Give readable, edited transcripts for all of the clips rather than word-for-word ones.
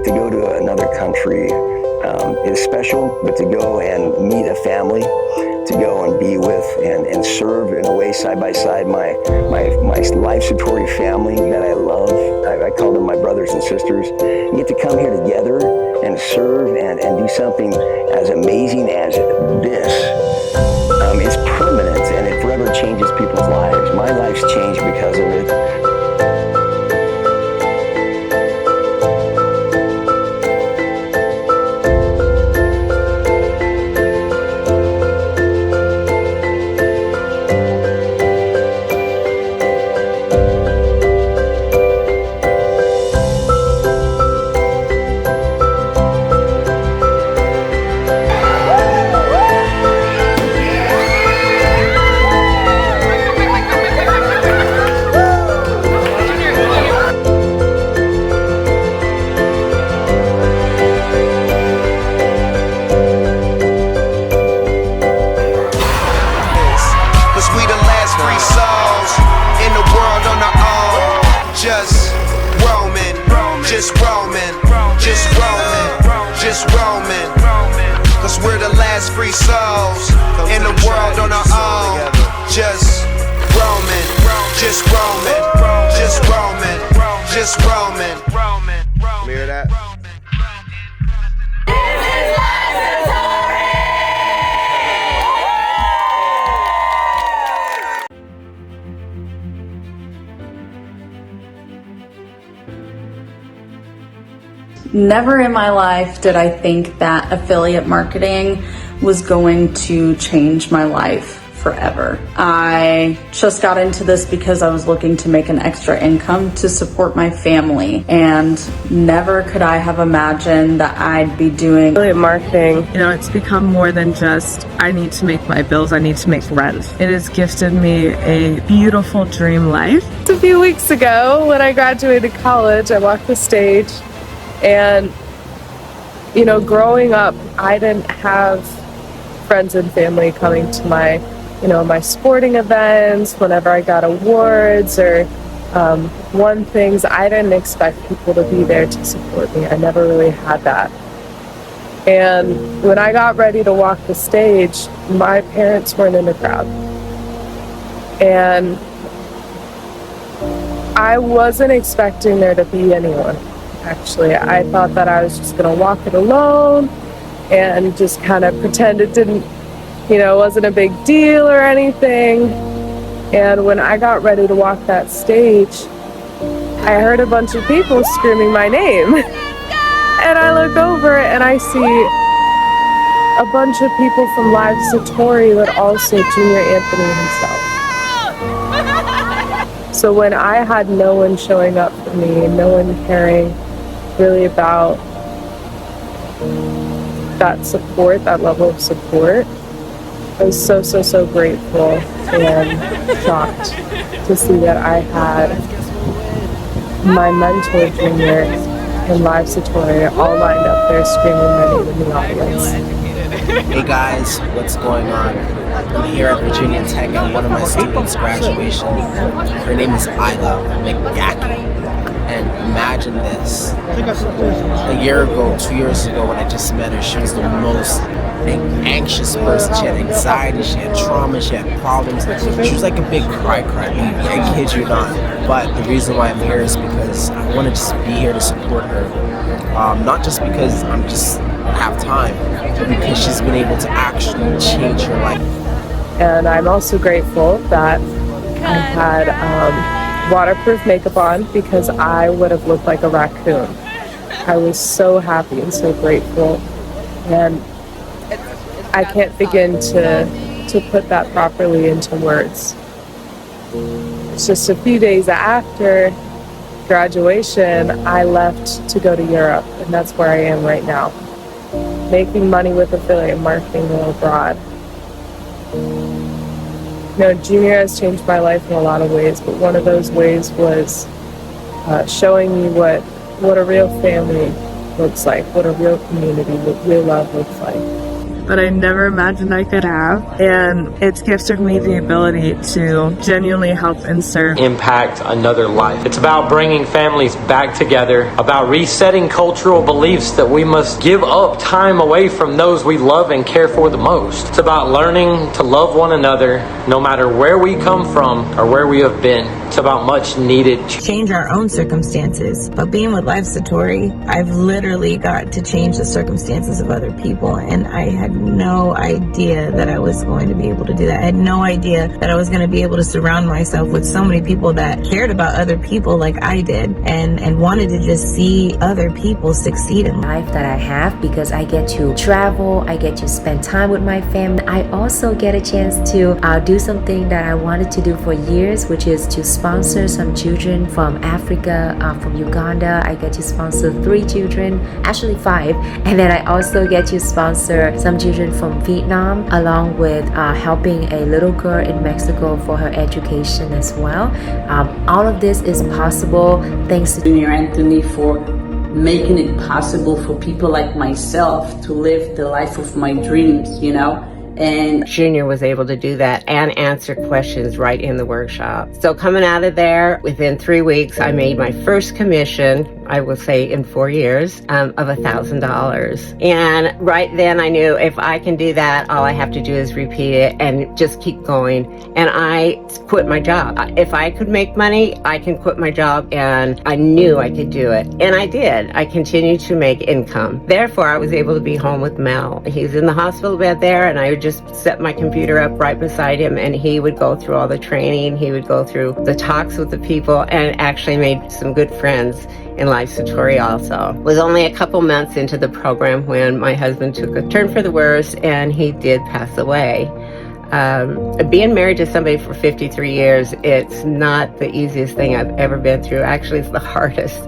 to go to another country is special, but to go and meet a family, to go and be with and serve in a way side by side my Livesotori family that I love. I call them my brothers and sisters. You get to come here together and serve and do something as amazing as this. It's permanent and it forever changes people's lives. My life's changed because of it. Cause we're the last free souls in the world on our own. Just roaming, just roaming, just roaming, just roaming. You hear that? Never in my life did I think that affiliate marketing was going to change my life forever. I just got into this because I was looking to make an extra income to support my family, and never could I have imagined that I'd be doing affiliate marketing. You know, it's become more than just I need to make my bills, I need to make rent. It has gifted me a beautiful dream life. A few weeks ago when I graduated college, I walked the stage. And, you know, growing up, I didn't have friends and family coming to my, my sporting events, whenever I got awards or won things. I didn't expect people to be there to support me. I never really had that. And when I got ready to walk the stage, my parents weren't in the crowd. And I wasn't expecting there to be anyone. Actually, I thought that I was just gonna walk it alone and just kind of pretend it didn't, wasn't a big deal or anything. And when I got ready to walk that stage, I heard a bunch of people screaming my name. And I look over and I see a bunch of people from Livesotori, but also Junior Anthony himself. So when I had no one showing up for me, no one caring really about that support, that level of support, I was so grateful and shocked to see that I had my mentor Junior and Livesotori all lined up there screaming my name in the audience. Hey guys, what's going on? I'm here at Virginia Tech at one of my students' graduation. Her name is Isla McGacky. And imagine this. A year ago, 2 years ago, when I just met her, she was the most anxious person. She had anxiety, she had trauma, she had problems. She was like a big cry baby, I kid you not. But the reason why I'm here is because I want to just be here to support her. Not just because I have time, but because she's been able to actually change her life. And I'm also grateful that I had waterproof makeup on because I would have looked like a raccoon. I was so happy and so grateful, and I can't begin to put that properly into words. It's just a few days after graduation, I left to go to Europe, and that's where I am right now, making money with affiliate marketing while abroad. Junior has changed my life in a lot of ways, but one of those ways was showing me what a real family looks like, what a real community, what real love looks like. that I never imagined I could have. And it's gifted me the ability to genuinely help and serve. Impact another life. It's about bringing families back together, about resetting cultural beliefs that we must give up time away from those we love and care for the most. It's about learning to love one another no matter where we come from or where we have been. It's about much needed change our own circumstances. But being with Livesotori, I've literally got to change the circumstances of other people, and I had no idea that I was going to be able to do that. I had no idea that I was going to be able to surround myself with so many people that cared about other people like I did, and wanted to just see other people succeed in life. That I have, because I get to travel, I get to spend time with my family. I also get a chance to do something that I wanted to do for years, which is to sponsor some children from Africa, from Uganda. I get to sponsor 3 children, actually 5, and then I also get to sponsor some children from Vietnam, along with helping a little girl in Mexico for her education as well. All of this is possible thanks to Junior Anthony for making it possible for people like myself to live the life of my dreams, you know. And Junior was able to do that and answer questions right in the workshop. So coming out of there, within 3 weeks, I made my first commission, I will say in 4 years, of $1,000. And right then I knew if I can do that, all I have to do is repeat it and just keep going. And I quit my job. If I could make money, I can quit my job, and I knew I could do it. And I did. I continued to make income. Therefore, I was able to be home with Mel. He's in the hospital bed there, and I would just set my computer up right beside him, and he would go through all the training. He would go through the talks with the people, and actually made some good friends in Livesotori also. It was only a couple months into the program when my husband took a turn for the worse, and he did pass away. Being married to somebody for 53 years, it's not the easiest thing I've ever been through. Actually, it's the hardest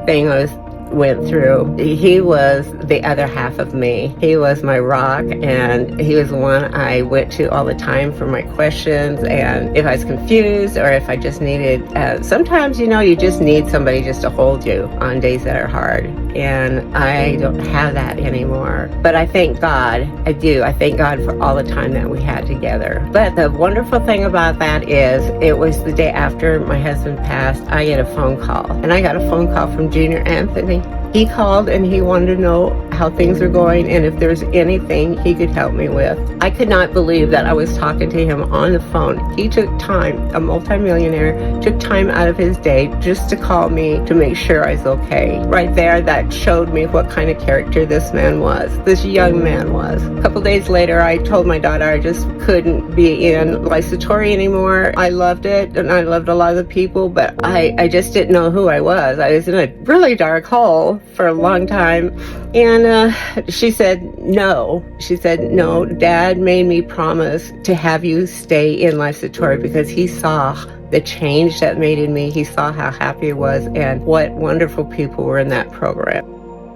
thing I went through. He was the other half of me. He was my rock, and he was the one I went to all the time for my questions, and if I was confused or if I just needed, sometimes, you know, you just need somebody just to hold you on days that are hard, and I don't have that anymore. But I thank God, I do. I thank God for all the time that we had together. But the wonderful thing about that is, it was the day after my husband passed, I get a phone call, and I got a phone call from Junior Anthony. He called and he wanted to know how things were going and if there's anything he could help me with. I could not believe that I was talking to him on the phone. He took time, a multimillionaire, took time out of his day just to call me to make sure I was okay. Right there, that showed me what kind of character this man was, this young man was. A couple days later, I told my daughter I just couldn't be in Livesotori anymore. I loved it, and I loved a lot of the people, but I just didn't know who I was. I was in a really dark hole for a long time, and she said no. She said, no, Dad made me promise to have you stay in Livesotori because he saw the change that made in me. He saw how happy I was and what wonderful people were in that program.